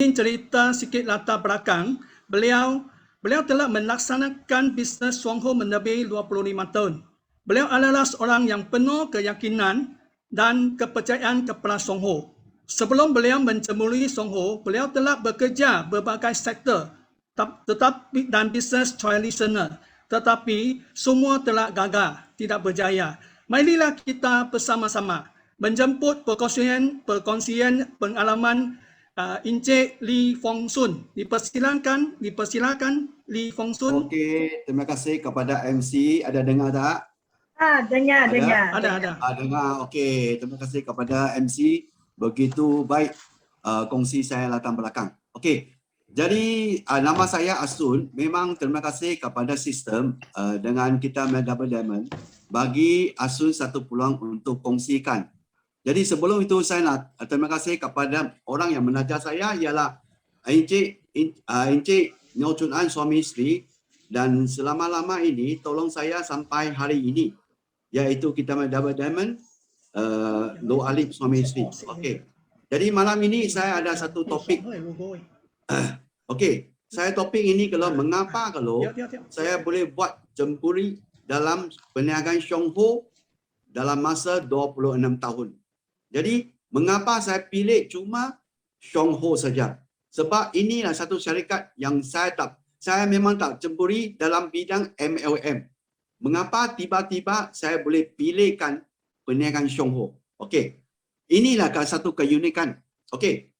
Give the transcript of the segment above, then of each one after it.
ingin cerita sikit latar belakang. Beliau telah melaksanakan bisnes Shongho menebih 25 tahun. Beliau adalah seorang yang penuh keyakinan dan kepercayaan kepada Shongho. Sebelum beliau mencemuri Shongho, beliau telah bekerja berbagai sektor tetapi dan bisnes tradisional. Tetapi semua telah gagal, tidak berjaya. Marilah kita bersama-sama menjemput perkongsian pengalaman Encik Lee Fong Sun. Dipersilakan Lee Fong Sun. Okey, terima kasih kepada MC. Ada dengar tak? Dengar. Ada. Dengar. Okey, terima kasih kepada MC. Begitu baik kongsi saya latar belakang. Okey. Jadi nama saya Asun. Memang terima kasih kepada sistem dengan kita Double Diamond bagi Asun satu peluang untuk kongsikan. Jadi sebelum itu saya nak terima kasih kepada orang yang mengajar saya ialah Encik Nyo Chun An suami isteri, dan selama-lama ini tolong saya sampai hari ini, iaitu kita Double Diamond Lo Alip suami isteri. Okey. Jadi malam ini saya ada satu topik. Okey, saya topik ini kalau mengapa kalau saya boleh buat cempuri dalam perniagaan Shongho dalam masa 26 tahun. Jadi mengapa saya pilih cuma Shongho saja? Sebab inilah satu syarikat yang saya memang tak cempuri dalam bidang MLM. Mengapa tiba-tiba saya boleh pilihkan perniagaan Shongho? Okey. Inilah satu keunikan. Okey.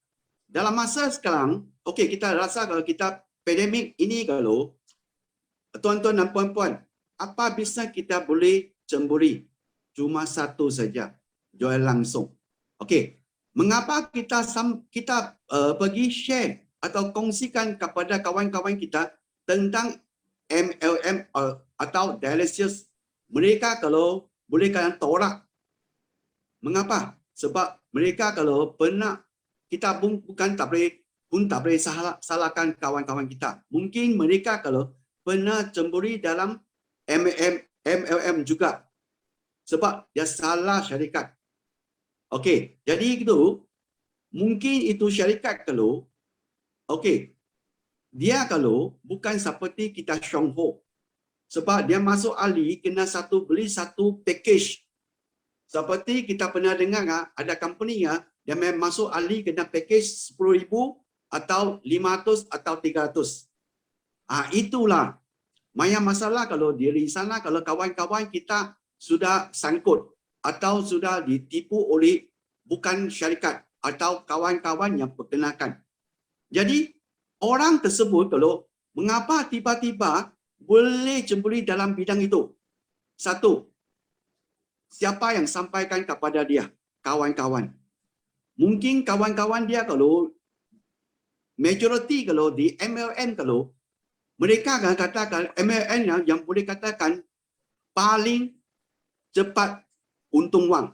Dalam masa sekarang, okey, kita rasa kalau kita pandemik ini, kalau tuan-tuan dan puan-puan, apa bisnes kita boleh cemburi? Cuma satu saja, jual langsung. Okey, mengapa kita pergi share atau kongsikan kepada kawan-kawan kita tentang MLM atau dialysis? Mereka kalau boleh kalian tolak. Mengapa? Sebab mereka kalau pernah, kita bukan tak boleh salahkan kawan-kawan kita. Mungkin mereka kalau pernah cemburi dalam MLM juga. Sebab dia salah syarikat. Okey, jadi itu mungkin itu syarikat kalau dia kalau bukan seperti kita Shongho. Sebab dia masuk ahli kena beli satu package. Seperti kita pernah dengar ada company dia masuk ahli kena package 10,000 atau 500 atau 300. Itulah banyak masalah kalau diri sana, kalau kawan-kawan kita sudah sangkut atau sudah ditipu oleh bukan syarikat atau kawan-kawan yang perkenalkan. Jadi orang tersebut kalau mengapa tiba-tiba boleh cemburi dalam bidang itu? Satu, siapa yang sampaikan kepada dia? Kawan-kawan. Mungkin kawan-kawan dia kalau majority kalau di MLM, kalau mereka akan katakan MLM yang boleh katakan paling cepat untung wang.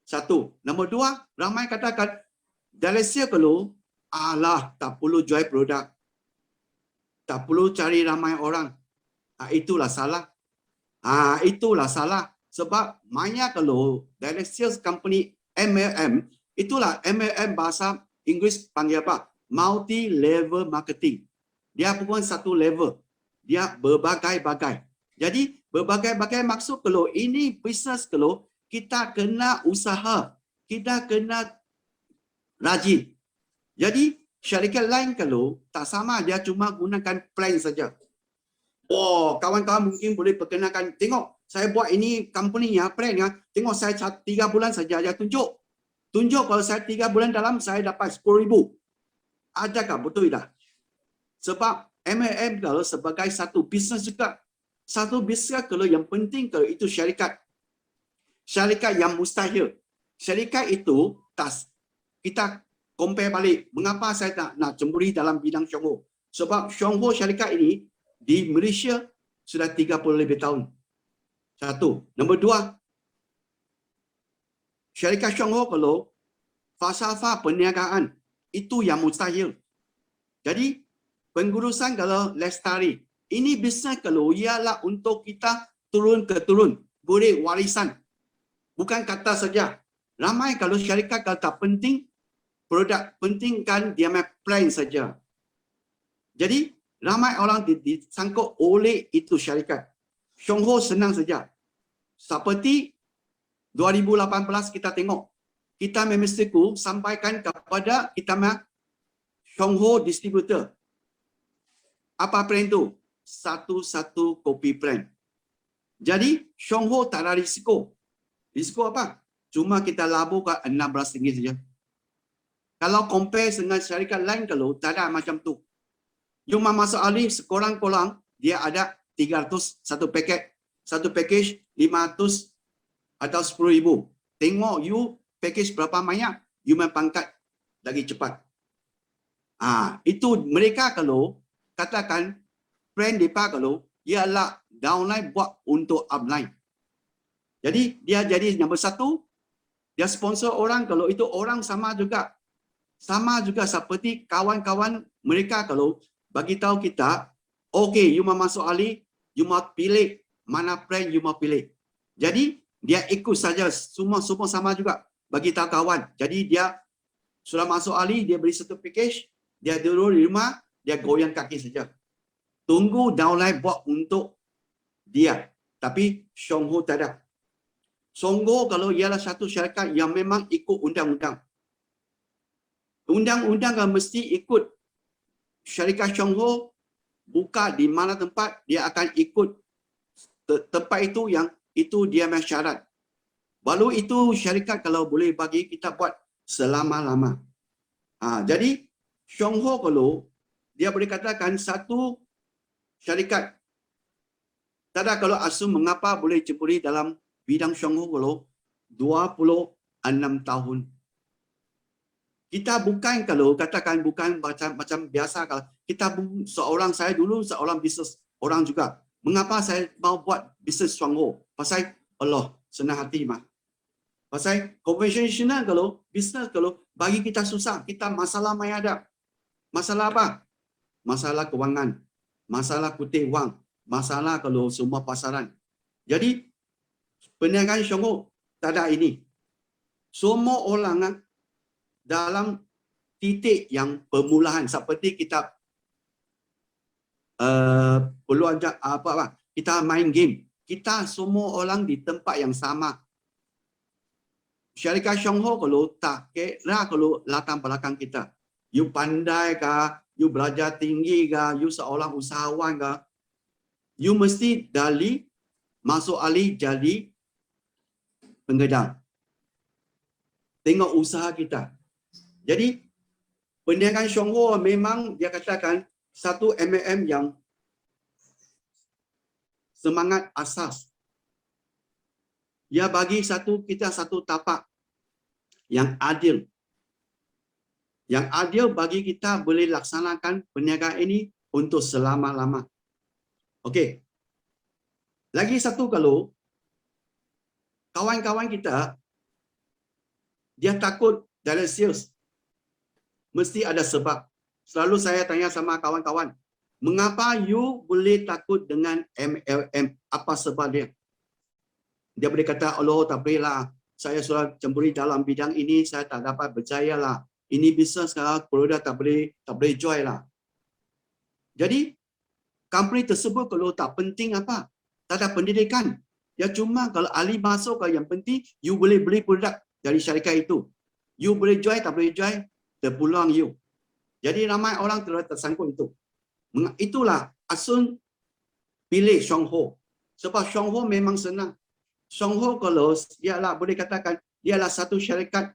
Satu. Nombor dua, ramai katakan dialysis kalau tak perlu jual produk. Tak perlu cari ramai orang. Itulah salah. Itulah salah. Sebab banyak kalau dialysis company MLM, itulah MLM bahasa Inggeris panggil apa? Multi-level marketing. Dia bukan satu level. Dia berbagai-bagai. Jadi berbagai-bagai maksud kalau ini bisnes, kalau kita kena usaha, kita kena rajin. Jadi syarikat lain kalau tak sama, dia cuma gunakan plan saja. Kawan-kawan mungkin boleh perkenalkan, tengok saya buat ini company plan tengok saya 3 bulan saja dia tunjuk kalau saya 3 bulan dalam saya dapat 10,000. Adakah betul tak? Sebab MLM kalau sebagai satu bisnes juga. Satu bisnes kalau yang penting kalau itu syarikat yang mustahil. Syarikat itu kita compare balik. Mengapa saya nak cemburi dalam bidang Shongho? Sebab Shongho syarikat ini di Malaysia sudah 30 lebih tahun. Satu. Nombor dua, syarikat Shongho kalau falsafah perniagaan itu yang mustahil. Jadi pengurusan kalau lestari. Ini bisnes kalau ialah untuk kita turun ke turun. Boleh warisan. Bukan kata saja. Ramai kalau syarikat kalau tak penting produk, pentingkan dia punya plan saja. Jadi ramai orang disangkut oleh itu syarikat. Syongho senang saja. Seperti 2018 kita tengok, kita mestiku sampaikan kepada kita punya Syongho distributor. Apa plan tu? Satu-satu kopi plan. Jadi Syongho tak ada risiko. Risiko apa? Cuma kita labur ke RM16 saja. Kalau compare dengan syarikat lain, kalau tak ada macam tu. Cuma masuk alih sekurang-kurang dia ada 300 satu paket. Satu package 500 atau 10,000. Tengok you package berapa banyak, you main pangkat lagi cepat. Itu mereka kalau katakan brand mereka kalau ialah downline buat untuk upline. Jadi dia jadi nombor satu, dia sponsor orang kalau itu orang sama juga seperti kawan-kawan mereka kalau bagi tahu kita, okay, you mau masuk alih, you mau pilih mana brand you mau pilih. Jadi dia ikut saja, semua sama juga bagi tahu kawan. Jadi dia sudah masuk alih, dia beli satu package, dia duduk di rumah, dia goyang kaki saja. Tunggu downline buat untuk dia. Tapi Syongho tak ada. Syongho kalau ialah satu syarikat yang memang ikut undang-undang. Undang-undang kan mesti ikut. Syarikat Syongho buka di mana tempat, dia akan ikut tempat itu yang itu dia punya syarat. Baru itu syarikat kalau boleh bagi kita buat selama-lama. Jadi Syongho kalau dia boleh katakan satu syarikat. Tak ada kalau asum mengapa boleh campuri dalam bidang Syongho kalau 26 tahun. Kita bukan kalau katakan bukan macam biasa kalau kita saya dulu seorang bisnes orang juga. Mengapa saya mau buat bisnes Syongho? Pasal Allah senang hati mah. Pasal konvensional kalau bisnes kalau bagi kita susah, kita masalah mai ada. Masalah apa? Masalah kewangan, masalah kutip wang, masalah kalau semua pasaran. Jadi perniagaan Syongho tak ada ini. Semua orang dalam titik yang permulaan seperti kita peluang kita main game. Kita semua orang di tempat yang sama. Syarikat Syongho kalau tak kira kalau latar belakang kita. You pandai kah, you belajar tinggi kah, you seorang usahawan kah, you mesti dari masuk alih jadi penggedar. Tengok usaha kita. Jadi perniagaan Syongho memang dia katakan satu MLM yang semangat asas. Dia bagi kita satu tapak yang adil. Yang adil bagi kita boleh laksanakan perniagaan ini untuk selama-lama. Okey. Lagi satu kalau kawan-kawan kita dia takut dari sales. Mesti ada sebab. Selalu saya tanya sama kawan-kawan, mengapa you boleh takut dengan MLM? Apa sebab dia? Dia boleh kata, Allah tak boleh lah. Saya sudah campuri dalam bidang ini, saya tak dapat berjaya lah. Ini bisnes kalau produk tak boleh jual lah. Jadi, company tersebut kalau tak penting apa? Tak ada pendidikan. Ya cuma kalau ahli masuk ke yang penting, you boleh beli produk dari syarikat itu. You boleh jual, tak boleh jual, terpulang you. Jadi ramai orang tersangkut itu. Itulah asun pilih Syongho. Sebab Syongho memang senang. Syongho kalau dialah boleh katakan dialah satu syarikat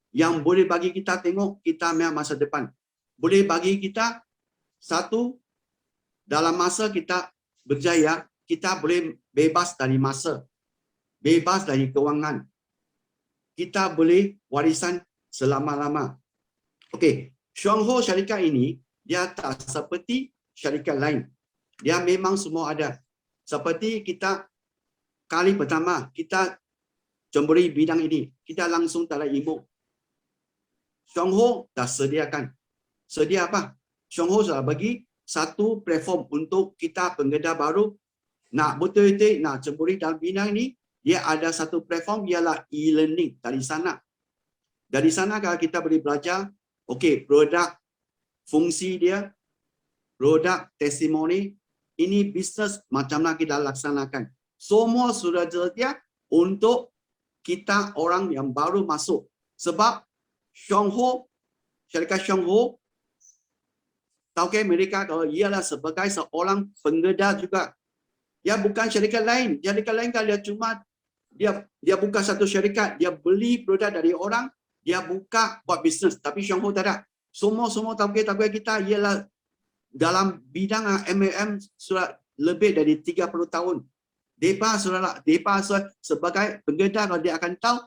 yang boleh bagi kita tengok kita masa depan. Boleh bagi kita satu dalam masa kita berjaya, kita boleh bebas dari masa. Bebas dari kewangan. Kita boleh warisan selama-lama. Okey, Syongho syarikat ini dia tak seperti syarikat lain. Dia memang semua ada. Seperti kita kali pertama kita campuri bidang ini, kita langsung tak ada ilmu. Syongho dah sediakan. Sedia apa? Syongho sudah bagi satu platform untuk kita penggedar baru nak betul-betul nak campuri dalam bidang ini. Dia ada satu platform ialah e-learning dari sana. Dari sana kalau kita boleh belajar, okey, produk, fungsi dia, produk, testimoni, ini bisnes macam mana kita laksanakan. Semua sudah tersedia untuk kita orang yang baru masuk. Sebab Syongho, syarikat Syongho, tauke mereka kalau ialah sebagai seorang penggeda juga. Dia bukan syarikat lain. Syarikat lain kalau dia cuma dia buka satu syarikat, dia beli produk dari orang, dia buka buat bisnes. Tapi Syongho tak ada. Semua tauke kita ialah dalam bidang MLM sudah lebih dari 30 tahun. Depa sebagai penggeda kalau dia akan tahu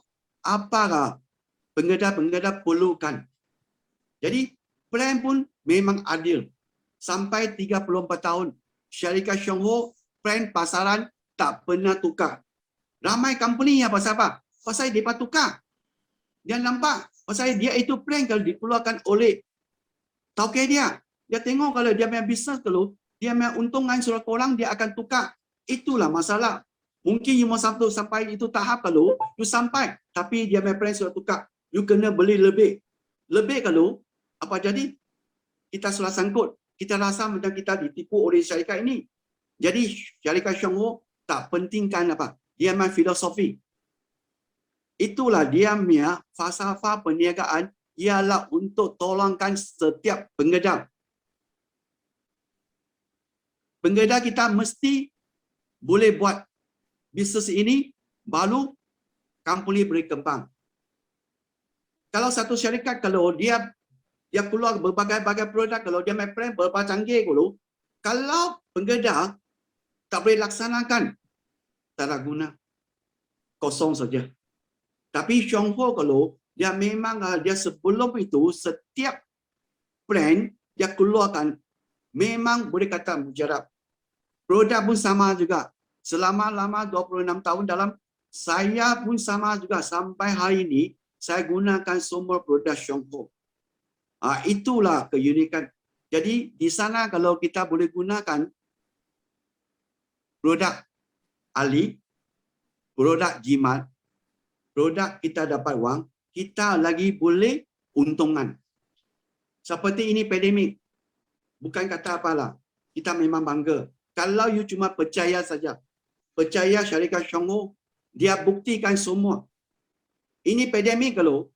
apakah penggeda perlukan. Jadi plan pun memang adil. Sampai 34 tahun syarikat Syongho plan pasaran tak pernah tukar. Ramai company yang pasal apa? Pasal depa tukar. Dia nampak pasal dia itu plan kalau dikeluarkan oleh tauke dia. Dia tengok kalau dia punya bisnes kalau dia punya untungan surat korang dia akan tukar. Itulah masalah. Mungkin you mau sampai itu tahap kalau you sampai tapi dia punya plan surat tukar. You kena beli lebih. Lebih kalau apa jadi? Kita sudah sangkut. Kita rasa macam kita ditipu oleh syarikat ini. Jadi syarikat Syongho tak pentingkan apa? Dia punya filosofi. Itulah dia punya falsafah perniagaan ialah untuk tolongkan setiap penggeda. Penggeda kita mesti boleh buat bisnes ini baru company boleh kembang. Kalau satu syarikat kalau dia keluar berbagai produk, kalau dia main plan berapa canggih dulu, kalau penggeda tak boleh laksanakan, tak ada guna. Kosong saja. Tapi Syongho kalau dia memang dia sebelum itu setiap plan dia keluarkan memang boleh kata mujarab. Produk pun sama juga. Selama 26 tahun dalam saya pun sama juga sampai hari ini saya gunakan semua produk Syongho. Itulah keunikan. Jadi di sana kalau kita boleh gunakan produk Ali, produk jimat, produk kita dapat wang, kita lagi boleh untungan. Seperti ini pandemik. Bukan kata apalah. Kita memang bangga. Kalau you cuma percaya saja. Percaya syarikat Syongho, dia buktikan semua. Ini pandemik kalau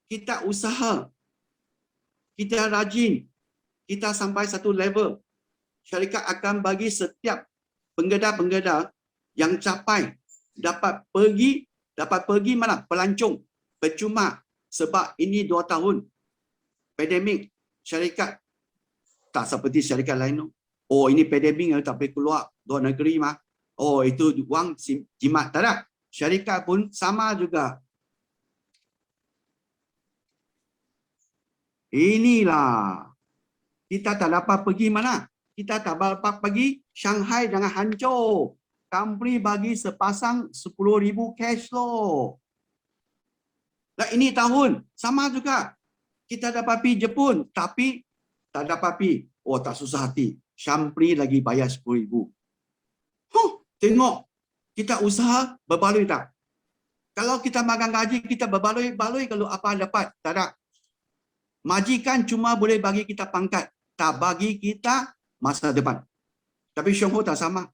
kita usaha, kita rajin, kita sampai satu level, syarikat akan bagi setiap penggeda-penggeda yang capai dapat pergi mana? Pelancong. Percuma. Sebab ini 2 tahun. Pandemik. Syarikat tak seperti syarikat lain. Oh ini pandemik tak boleh keluar luar negeri mah. Oh itu wang jimat. Tak ada. Syarikat pun sama juga. Inilah. Kita tak dapat pergi mana? Kita tak dapat pergi Shanghai dengan Hangzhou. Company bagi sepasang 10,000 cash flow. Nah ini tahun. Sama juga. Kita dapat pergi Jepun. Tapi tak dapat pergi. Oh tak susah hati. Company lagi bayar 10,000. Tengok. Kita usaha berbaloi tak? Kalau kita makan gaji, kita berbaloi kalau apa dapat. Tak ada. Majikan cuma boleh bagi kita pangkat. Tak bagi kita masa depan. Tapi Syongho tak sama.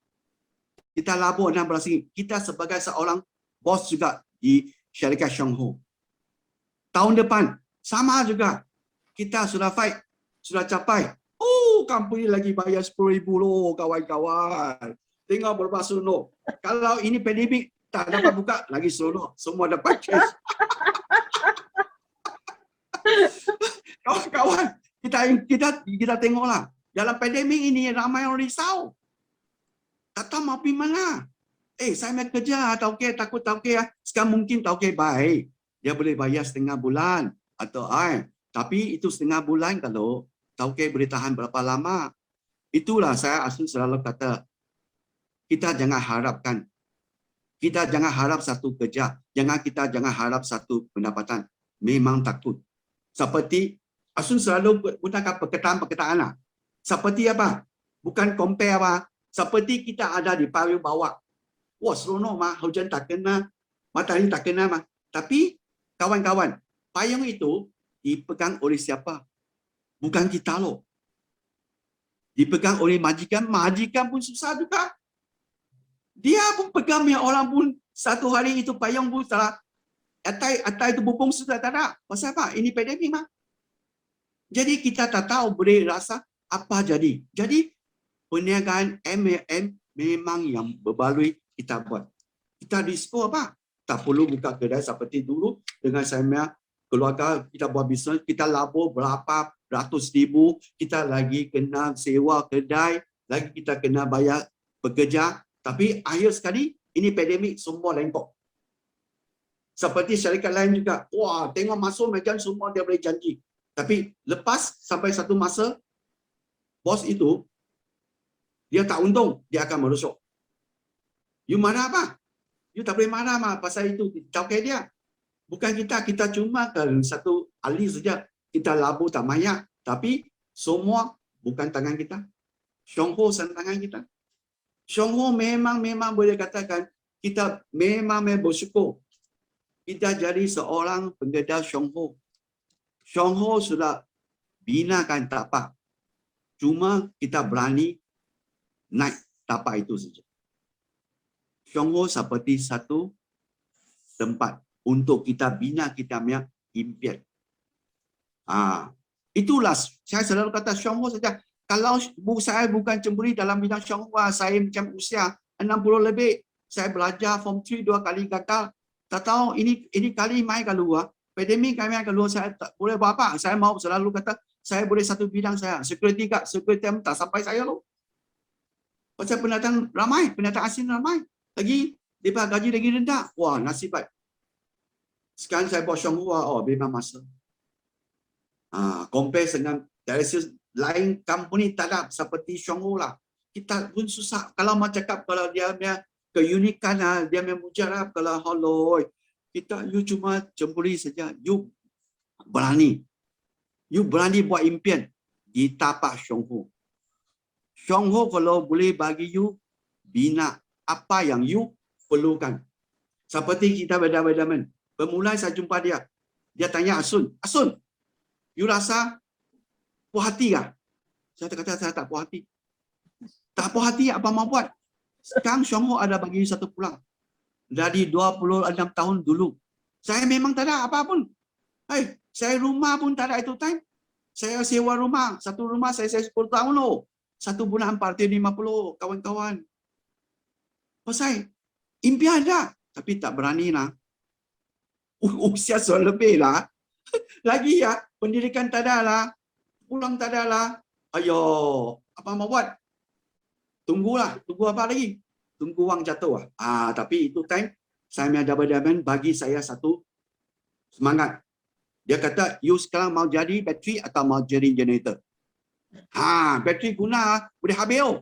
Kita labur 16 ringgit. Kita sebagai seorang bos juga di syarikat Syongho. Tahun depan, sama juga. Kita sudah fight. Sudah capai. Oh, company lagi bayar 10,000 loh, kawan-kawan. Tengok berapa seronok. Kalau ini pandemik, tak dapat buka, lagi seronok. Semua dapat cash. Kawan-kawan, kita tengoklah. Dalam pandemik ini ramai orang risau. Tak tahu mau pergi mana. Saya nak kerja, tauke takut tauke. Sekarang mungkin tauke baik. Dia boleh bayar setengah bulan atau tapi itu setengah bulan kalau tauke boleh tahan berapa lama. Itulah saya Asun selalu kata, kita jangan harapkan. Kita jangan harap satu kerja. Kita jangan harap satu pendapatan. Memang takut. Seperti Asun selalu gunakan perkataan-perkataan lah. Seperti apa? Bukan compare apa. Seperti kita ada di payung bawah. Wah, seronok mah. Hujan tak kena. Matahari tak kena mah. Tapi, kawan-kawan, payung itu dipegang oleh siapa? Bukan kita loh. Dipegang oleh majikan, majikan pun susah juga. Dia pun pegang yang orang pun satu hari itu payung pun salah. Atai itu bubung sudah tak ada. Pasal apa? Ini pandemik mah. Jadi kita tak tahu boleh rasa apa jadi. Jadi perniagaan MLM memang yang berbaloi kita buat. Kita dispo apa? Tak perlu buka kedai seperti dulu dengan saya keluarga kita buat bisnes, kita labur berapa ratus ribu, kita lagi kena sewa kedai, lagi kita kena bayar pekerja. Tapi akhir sekali ini pandemik semua lengkok. Seperti syarikat lain juga. Wah, tengok masuk macam semua dia boleh janji. Tapi lepas sampai satu masa, bos itu, dia tak untung, dia akan merosot. You marah apa? You tak boleh marah mah pasal itu. Taukai dia. Bukan kita. Kita cuma kalau satu ahli saja. Kita labur tak mayak. Tapi semua bukan tangan kita. Syongho tangan kita. Syongho memang boleh katakan kita memang bersyukur. Kita jadi seorang penggedar Syongho. Syongho sudah binakan tapak. Cuma kita berani naik tapak itu saja. Syongho seperti satu tempat untuk kita bina kita punya impian. Itulah saya selalu kata Syongho saja. Kalau saya bukan cemburi dalam bidang Syongho, saya macam usia 60 lebih. Saya belajar form 3 2 kali gagal. Tak tahu ini kali mai keluar. Pandemik kami keluar saya tak boleh buat apa. Saya mau selalu kata saya boleh satu bidang saya. Security guard, security tak sampai saya loh. Pasal pendatang ramai, pendatang asing ramai. Lagi dia gaji lagi rendah. Wah, nasib baik. Sekarang saya buat Syongho, memang masa. Compare dengan dari lain company tak ada seperti Syongho lah. Kita pun susah. Kalau mau cakap kalau dia punya keunikan, dia punya mujarab, kalau haloi. You cuma cemburi saja. You berani. You berani buat impian di tapak Syongho. Syongho kalau boleh bagi you bina apa yang you perlukan. Seperti kita berdaman. Bermula saya jumpa dia. Dia tanya Asun, you rasa puas hati tak? Saya kata saya tak puas hati. Tak puas hati apa mau buat? Sekarang Syongho ada bagi satu pulang. Dari 26 tahun dulu. Saya memang tak ada apa pun. Saya rumah pun tak ada itu time. Saya sewa rumah. Satu rumah saya 10 tahun loh. Satu bulan 450 kawan-kawan. Pasal impian ada. Tapi tak berani lah. Usia sudah lebih lah. Lagi ya, pendidikan tak ada lah. Pulang tak ada lah. Ayo, apa mau buat? Tunggulah. Tunggu apa lagi? Tunggu wang jatuh lah. Tapi itu time, saya dapat bagi saya satu semangat. Dia kata, you sekarang mau jadi bateri atau mau jadi generator? Bateri guna, boleh habis.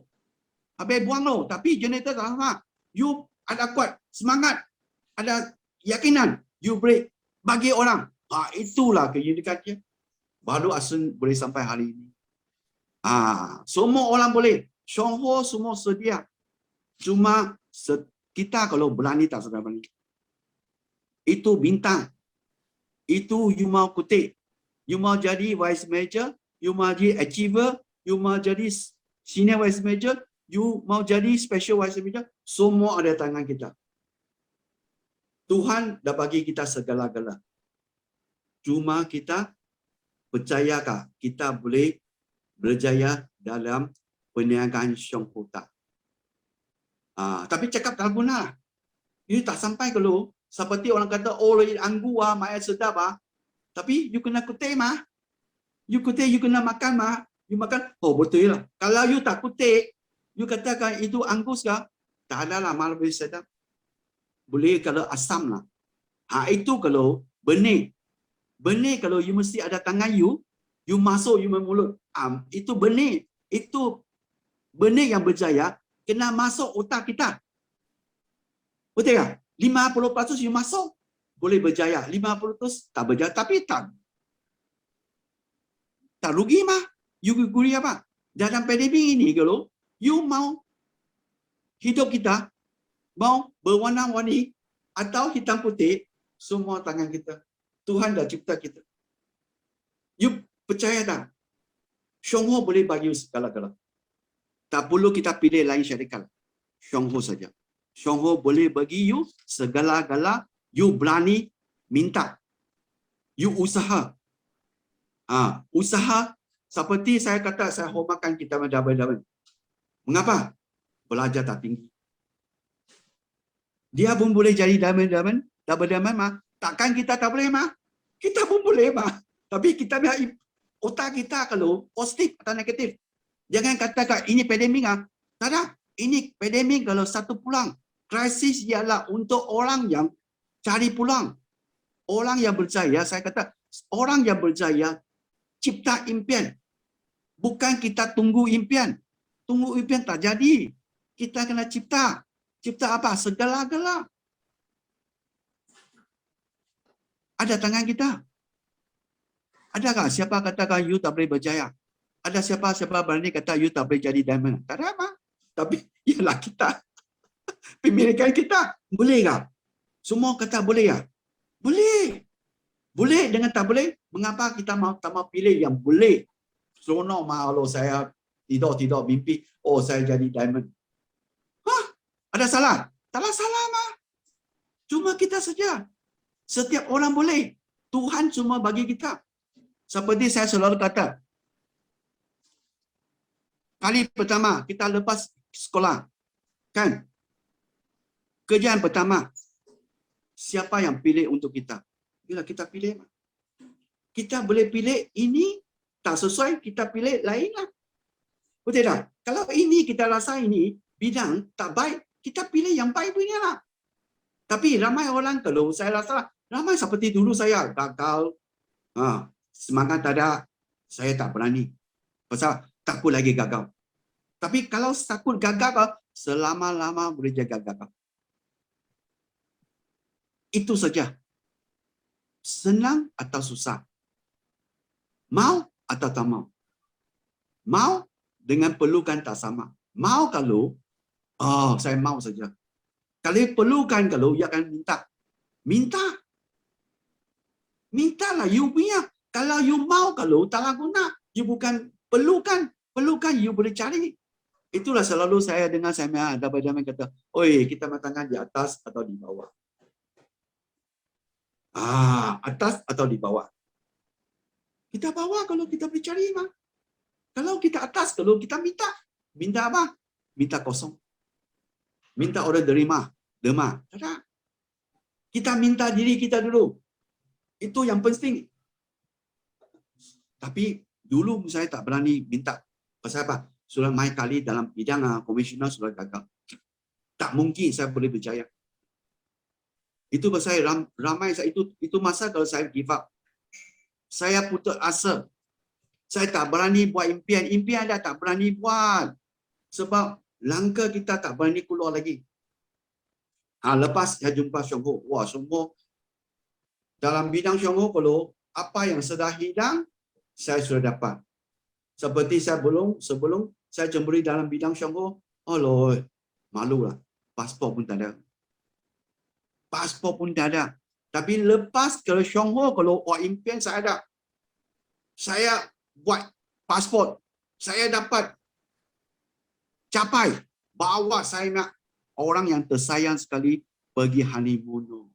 Habis buang loh. Tapi generator tak lama. You ada kuat, semangat, ada yakinan. You boleh bagi orang. Itulah keunikan dia. Baru Asun boleh sampai hari ini. Semua orang boleh. Syongho semua sedia. Cuma kita kalau berani tak sudah berani. Itu bintang. Itu you mau kutip. You mau jadi vice major. You mau jadi achiever. You mau jadi senior vice major. You mau jadi special vice major. Semua ada tangan kita. Tuhan dah bagi kita segala-gala. Cuma kita percayakah kita boleh berjaya dalam perniagaan Syongho tak? Tapi cakap tak guna. You tak sampai kalau seperti orang kata, anggur main sedap Tapi you kena kutip mah. You kutip, you kena makan mah. You makan, betul lah. Kalau you tak kutip, you katakan itu anggur ke? Tak ada lah, malah lebih sedap. Boleh kalau asam lah. Itu kalau benih. Benih kalau you mesti ada tangan you masuk you mulut. Itu benih. Itu benih yang berjaya kena masuk otak kita. Betul tak? 50% you masuk boleh berjaya. 50% tak berjaya. Tapi tak rugi mah. You guri apa? Dalam pandemik ini kalau you mau hidup kita mau berwarna-warni atau hitam putih, semua tangan kita. Tuhan dah cipta kita. You percaya tak? Syong Ho boleh bagi you segala-gala. Tak perlu kita pilih lain syarikat. Syong Ho saja. Syong Ho boleh bagi you segala-gala. You berani minta. You usaha. Usaha seperti saya kata, saya hormatkan kita Diamond. Mengapa? Belajar tak tinggi. Dia pun boleh jadi Diamond mah. Takkan kita tak boleh mah? Kita pun boleh mah. Tapi kita biar otak kita kalau positif atau negatif. Jangan katakan ini pandemik ah. Tak ada. Ini pandemik kalau satu pulang. Krisis ialah untuk orang yang cari pulang. Orang yang berjaya, saya kata orang yang berjaya cipta impian. Bukan kita tunggu impian. Tunggu impian tak jadi. Kita kena cipta. Cipta apa? Segala-gala. Ada tangan kita. Adakah siapa katakan you tak boleh berjaya? Ada siapa berani kata you tak boleh jadi diamond? Tak ada apa. Tapi ialah kita. Pemilikan kita. Boleh tak? Semua kata boleh tak? Boleh. Boleh dengan tak boleh. Mengapa kita tak mau pilih yang boleh? Seronok kalau saya tidak mimpi. Oh saya jadi diamond. Ada salah? Tak ada salah mah. Cuma kita saja. Setiap orang boleh. Tuhan cuma bagi kita. Seperti saya selalu kata. Kali pertama kita lepas sekolah. Kan? Kerjaan pertama. Siapa yang pilih untuk kita? Bila kita pilih. Kita boleh pilih ini. Tak sesuai, kita pilih lain lah. Betul tak? Kalau ini kita rasa ini bidang tak baik, kita pilih yang baik punya lah. Tapi ramai orang kalau saya rasa, ramai seperti dulu saya gagal. Semangat tak ada, saya tak berani. Pasal takut lagi gagal. Tapi kalau takut gagal, selama-lama boleh jaga gagal. Itu saja. Senang atau susah? Mau atau tak mau? Mau dengan perlukan tak sama. Mau kalau, saya mau saja. Kalau perlukan kalau, ia akan minta. Mintalah you punya. Kalau you mau kalau, taklah guna. You bukan perlukan you boleh cari. Itulah selalu saya dengar saya dapat kata, oi kita matangan di atas atau di bawah. Atas atau di bawah. Kita bawah kalau kita boleh cari mah. Kalau kita atas, kalau kita minta. Minta apa? Minta kosong. Minta orang derma. Tak. Kita minta diri kita dulu. Itu yang penting. Tapi dulu saya tak berani minta. Pasal apa? Sudah main kali dalam bidang komisioner sudah gagal. Tak mungkin saya boleh berjaya. Itu pasal ramai saya itu masa kalau saya give up. Saya putus asa. Saya tak berani buat impian. Impian dah tak berani buat. Sebab langkah kita tak berani keluar lagi. Lepas saya jumpa Syong Ho. Wah, semua dalam bidang Syong Ho kalau apa yang sudah hilang, saya sudah dapat. Seperti saya sebelum saya cemburi dalam bidang Syong Ho, malulah. Paspor pun tak ada. Paspor pun tak ada. Tapi lepas kalau Syong Ho, kalau impian saya ada. Saya buat paspor. Saya dapat capai. Bawa saya nak orang yang tersayang sekali pergi honeymoon.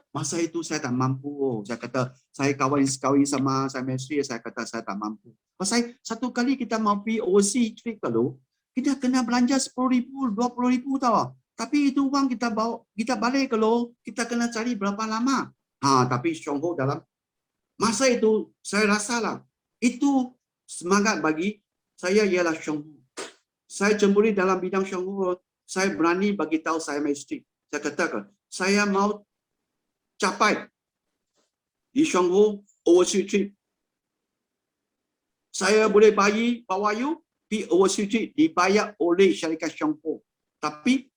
Masa itu saya tak mampu. Saya kata, saya kawin sama saya isteri, saya kata saya tak mampu. Pasal satu kali kita mau pergi overseas trip kalau, kita kena belanja 10,000, 20,000 tau. Tapi itu uang kita bawa, kita balik kalau kita kena cari berapa lama. Tapi Syong Ho dalam masa itu saya rasalah itu semangat bagi saya ialah Syong Ho. Saya cemburi dalam bidang Syong Ho. Saya berani bagi tahu saya isteri. Saya katakan saya mau capai di Syong Ho overseas trip. Saya boleh bawa you pergi overseas trip dibayar oleh syarikat Syong Ho. Tapi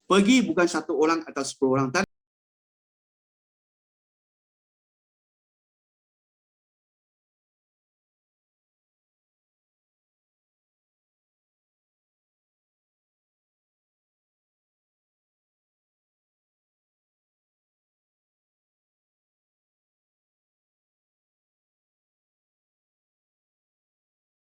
pergi bukan satu orang atau 10 orang.